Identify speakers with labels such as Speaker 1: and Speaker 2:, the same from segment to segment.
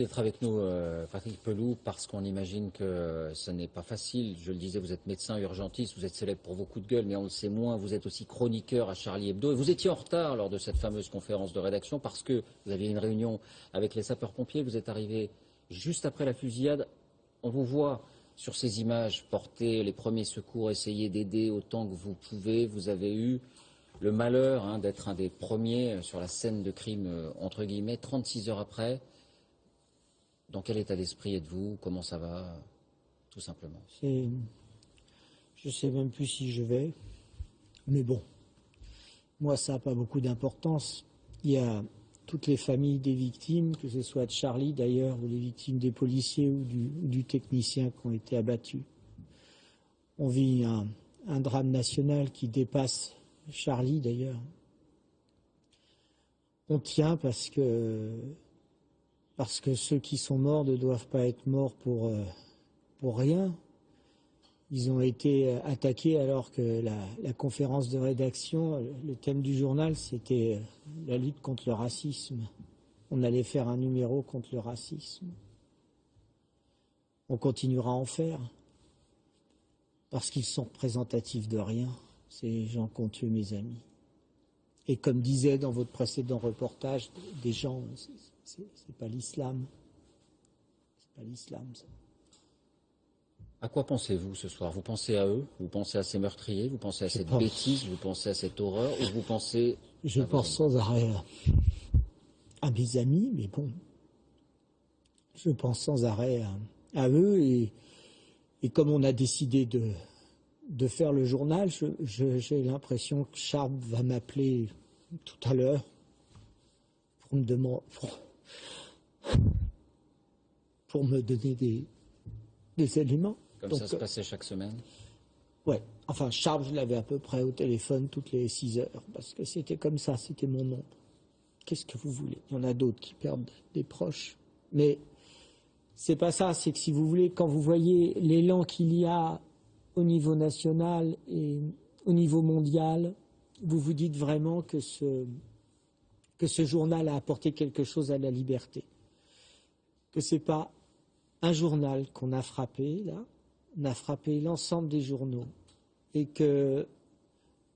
Speaker 1: D'être avec nous, Patrick Pelloux, parce qu'on imagine que ce n'est pas facile. Je le disais, vous êtes médecin urgentiste, vous êtes célèbre pour vos coups de gueule, mais on le sait moins, vous êtes aussi chroniqueur à Charlie Hebdo. Et vous étiez en retard lors de cette fameuse conférence de rédaction parce que vous aviez une réunion avec les sapeurs-pompiers. Vous êtes arrivé juste après la fusillade. On vous voit sur ces images porter les premiers secours, essayer d'aider autant que vous pouvez. Vous avez eu le malheur d'être un des premiers sur la scène de crime, entre guillemets, 36 heures après. Dans quel état d'esprit êtes-vous? Comment ça va? Tout simplement.
Speaker 2: Je sais même plus si je vais. Mais bon, moi ça n'a pas beaucoup d'importance. Il y a toutes les familles des victimes, que ce soit de Charlie d'ailleurs, ou les victimes des policiers ou du technicien qui ont été abattus. On vit un drame national qui dépasse Charlie d'ailleurs. On tient parce que ceux qui sont morts ne doivent pas être morts pour rien. Ils ont été attaqués alors que la conférence de rédaction, le thème du journal, c'était la lutte contre le racisme. On allait faire un numéro contre le racisme. On continuera à en faire. Parce qu'ils sont représentatifs de rien, ces gens qui ont tué mes amis. Et comme disait dans votre précédent reportage, des gens, c'est pas l'islam. C'est pas l'islam, ça.
Speaker 1: À quoi pensez-vous ce soir? Vous pensez à eux? Vous pensez à ces meurtriers? Vous pensez à cette bêtise? Vous pensez à cette horreur? Ou vous pensez...
Speaker 2: Je pense sans arrêt à mes amis, mais bon. Je pense sans arrêt à eux. Et comme on a décidé de faire le journal, j'ai l'impression que Charles va m'appeler tout à l'heure pour me demander, pour me donner des éléments.
Speaker 1: Comme ça se passait chaque semaine?
Speaker 2: Ouais. Enfin, Charles, je l'avais à peu près au téléphone toutes les 6 heures, parce que c'était comme ça, c'était mon ombre. Qu'est-ce que vous voulez? Il y en a d'autres qui perdent des proches. Mais c'est pas ça, c'est que si vous voulez, quand vous voyez l'élan qu'il y a au niveau national et au niveau mondial, vous vous dites vraiment que ce journal a apporté quelque chose à la liberté. Que c'est pas un journal qu'on a frappé, là, on a frappé l'ensemble des journaux et que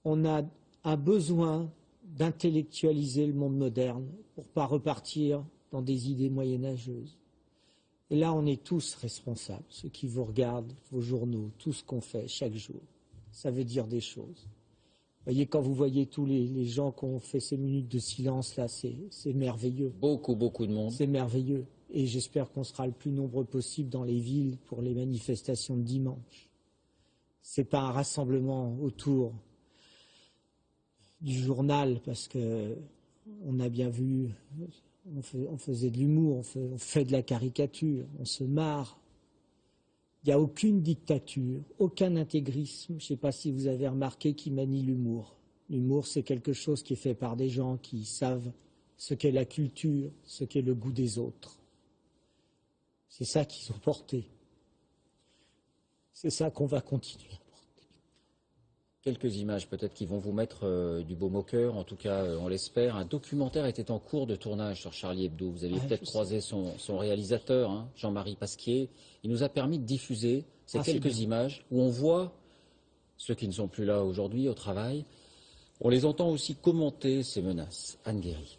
Speaker 2: on a un besoin d'intellectualiser le monde moderne pour pas repartir dans des idées moyenâgeuses. Et là, on est tous responsables, ceux qui vous regardent, vos journaux, tout ce qu'on fait chaque jour. Ça veut dire des choses. Vous voyez, quand vous voyez tous les gens qui ont fait ces minutes de silence, là, c'est merveilleux.
Speaker 1: Beaucoup de monde.
Speaker 2: C'est merveilleux. Et j'espère qu'on sera le plus nombreux possible dans les villes pour les manifestations de dimanche. C'est pas un rassemblement autour du journal, parce que on a bien vu, on faisait de l'humour, on fait de la caricature, on se marre. Il n'y a aucune dictature, aucun intégrisme. Je ne sais pas si vous avez remarqué qui manie l'humour. L'humour, c'est quelque chose qui est fait par des gens qui savent ce qu'est la culture, ce qu'est le goût des autres. C'est ça qu'ils ont porté. C'est ça qu'on va continuer à porter.
Speaker 1: Quelques images peut-être qui vont vous mettre du baume au cœur, en tout cas on l'espère. Un documentaire était en cours de tournage sur Charlie Hebdo. Vous aviez peut-être croisé son réalisateur, Jean-Marie Pasquier. Il nous a permis de diffuser ces quelques images où on voit ceux qui ne sont plus là aujourd'hui au travail. On les entend aussi commenter ces menaces. Anne Guéry.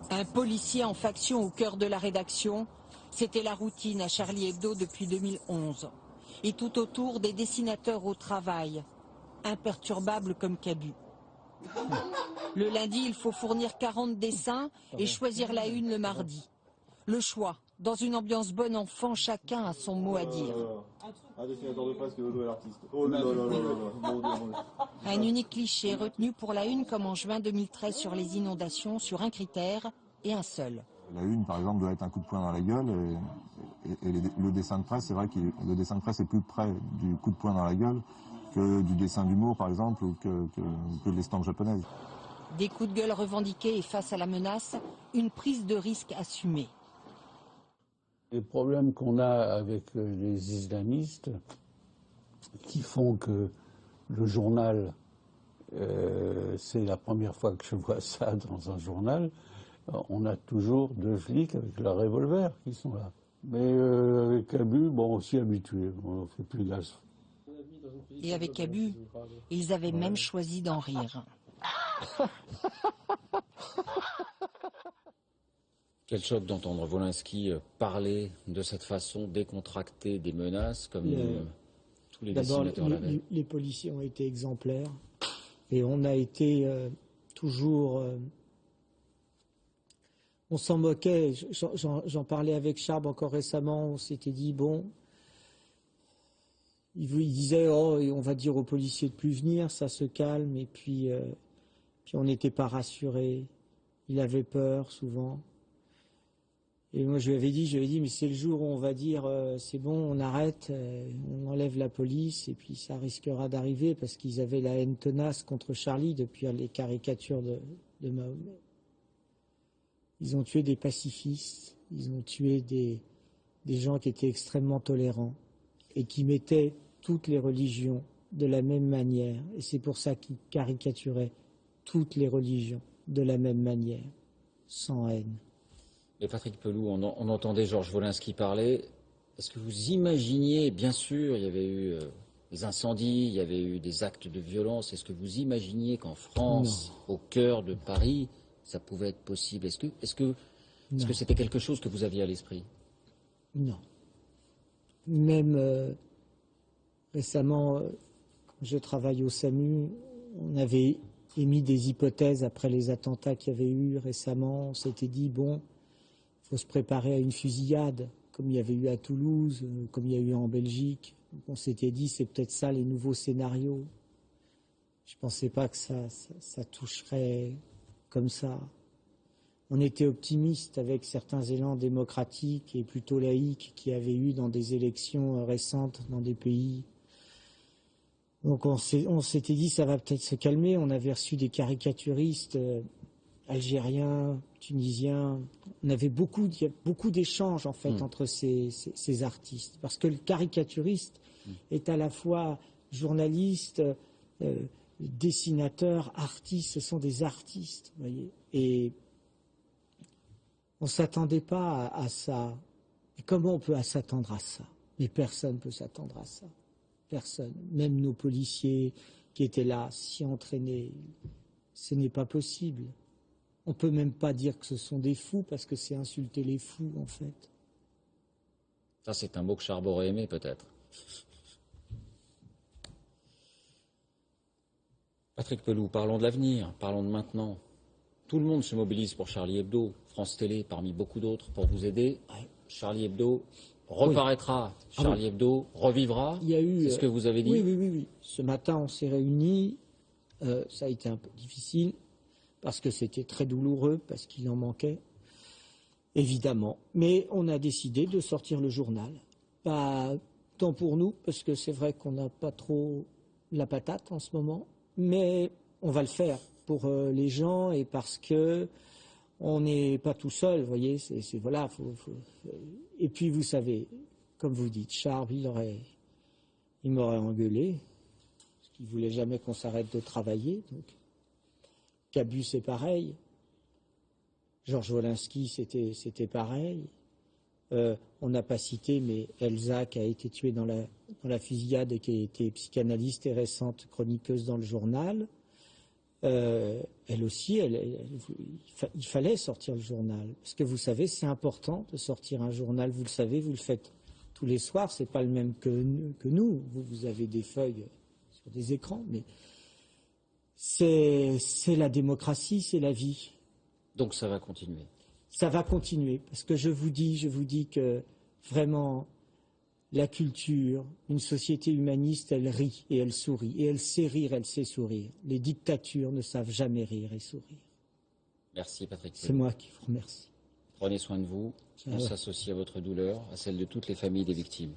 Speaker 3: Un policier en faction au cœur de la rédaction, c'était la routine à Charlie Hebdo depuis 2011. Et tout autour, des dessinateurs au travail, imperturbables comme Cabu. Le lundi, il faut fournir 40 dessins et choisir la une le mardi. Le choix, dans une ambiance bon enfant, chacun a son mot à dire.
Speaker 4: Un dessinateur de presse que Dodo est l'artiste.
Speaker 3: Un unique cliché retenu pour la une comme en juin 2013 sur les inondations, sur un critère et un seul.
Speaker 4: La une, par exemple, doit être un coup de poing dans la gueule. Et le dessin de presse, c'est vrai que le dessin de presse est plus près du coup de poing dans la gueule que du dessin d'humour, par exemple, ou que de l'estampe japonaise.
Speaker 3: Des coups de gueule revendiqués et face à la menace, une prise de risque assumée.
Speaker 5: Les problèmes qu'on a avec les islamistes, qui font que le journal, c'est la première fois que je vois ça dans un journal, on a toujours 2 flics avec leur revolver qui sont là. Mais avec Cabu, bon, on s'y est habitué, on ne fait plus gaffe.
Speaker 3: Et avec Cabu, ils avaient même choisi d'en rire.
Speaker 1: Quel choc d'entendre Wolinski parler de cette façon, décontractée des menaces, comme tous les
Speaker 2: D'abord,
Speaker 1: dessinateurs l'avaient.
Speaker 2: les policiers ont été exemplaires et on a été toujours... on s'en moquait, j'en parlais avec Charb encore récemment, on s'était dit, bon, il disait, oh, on va dire aux policiers de plus venir, ça se calme, et puis on n'était pas rassurés, il avait peur souvent. Et moi, je lui avais dit, mais c'est le jour où on va dire, c'est bon, on arrête, on enlève la police, et puis ça risquera d'arriver, parce qu'ils avaient la haine tenace contre Charlie depuis les caricatures de Mahomet. Ils ont tué des pacifistes, ils ont tué des gens qui étaient extrêmement tolérants, et qui mettaient toutes les religions de la même manière, et c'est pour ça qu'ils caricaturaient toutes les religions de la même manière, sans haine.
Speaker 1: Et Patrick Pelloux, on entendait Georges Wolinski parler. Est-ce que vous imaginiez, bien sûr, il y avait eu des incendies, il y avait eu des actes de violence, est-ce que vous imaginiez qu'en France, au cœur de Paris, ça pouvait être possible? Est-ce que c'était quelque chose que vous aviez à l'esprit?
Speaker 2: Non. Même récemment, quand je travaille au SAMU, on avait émis des hypothèses après les attentats qu'il y avait eu récemment. On s'était dit, bon, il faut se préparer à une fusillade, comme il y avait eu à Toulouse, comme il y a eu en Belgique. Donc on s'était dit, c'est peut-être ça les nouveaux scénarios. Je ne pensais pas que ça toucherait comme ça. On était optimiste avec certains élans démocratiques et plutôt laïques qu'il y avait eu dans des élections récentes dans des pays. Donc on s'était dit ça va peut-être se calmer. On avait reçu des caricaturistes algériens, tunisiens. Il y a beaucoup d'échanges en fait entre ces artistes. Parce que le caricaturiste est à la fois journaliste, dessinateur, artiste. Ce sont des artistes, vous voyez. Et on ne s'attendait pas à ça. Et comment on peut s'attendre à ça? Mais personne ne peut s'attendre à ça. Personne. Même nos policiers qui étaient là, s'y entraînaient. Ce n'est pas possible. On ne peut même pas dire que ce sont des fous parce que c'est insulter les fous, en fait.
Speaker 1: Ça, c'est un mot que Charb aurait aimé, peut-être. Patrick Pelloux, parlons de l'avenir, parlons de maintenant. Tout le monde se mobilise pour Charlie Hebdo. France Télé, parmi beaucoup d'autres, pour vous aider. Charlie Hebdo reparaîtra. Oui. Charlie Hebdo revivra.
Speaker 2: Il y a eu,
Speaker 1: c'est ce que vous avez dit?
Speaker 2: Oui. Ce matin, on s'est réunis. Ça a été un peu difficile parce que c'était très douloureux, parce qu'il en manquait, évidemment. Mais on a décidé de sortir le journal. Pas tant pour nous, parce que c'est vrai qu'on n'a pas trop la patate en ce moment, mais on va le faire pour les gens et parce que on n'est pas tout seul, vous voyez. Voilà. Et puis vous savez, comme vous dites, Charb, il m'aurait engueulé parce qu'il voulait jamais qu'on s'arrête de travailler. Donc, Cabu, c'est pareil. Georges Wolinski, c'était pareil. On n'a pas cité, mais Elsa, qui a été tuée dans la fusillade et qui a été psychanalyste et récente chroniqueuse dans le journal. Elle aussi, il fallait sortir le journal. Parce que vous savez, c'est important de sortir un journal. Vous le savez, vous le faites tous les soirs. C'est pas le même que nous. Vous avez des feuilles sur des écrans, mais c'est la démocratie, c'est la vie.
Speaker 1: Donc ça va continuer.
Speaker 2: Ça va continuer, parce que je vous dis que vraiment, la culture, une société humaniste, elle rit et elle sourit. Et elle sait rire, elle sait sourire. Les dictatures ne savent jamais rire et sourire.
Speaker 1: Merci Patrick.
Speaker 2: C'est moi qui vous remercie.
Speaker 1: Prenez soin de vous. On s'associe à votre douleur, à celle de toutes les familles des victimes.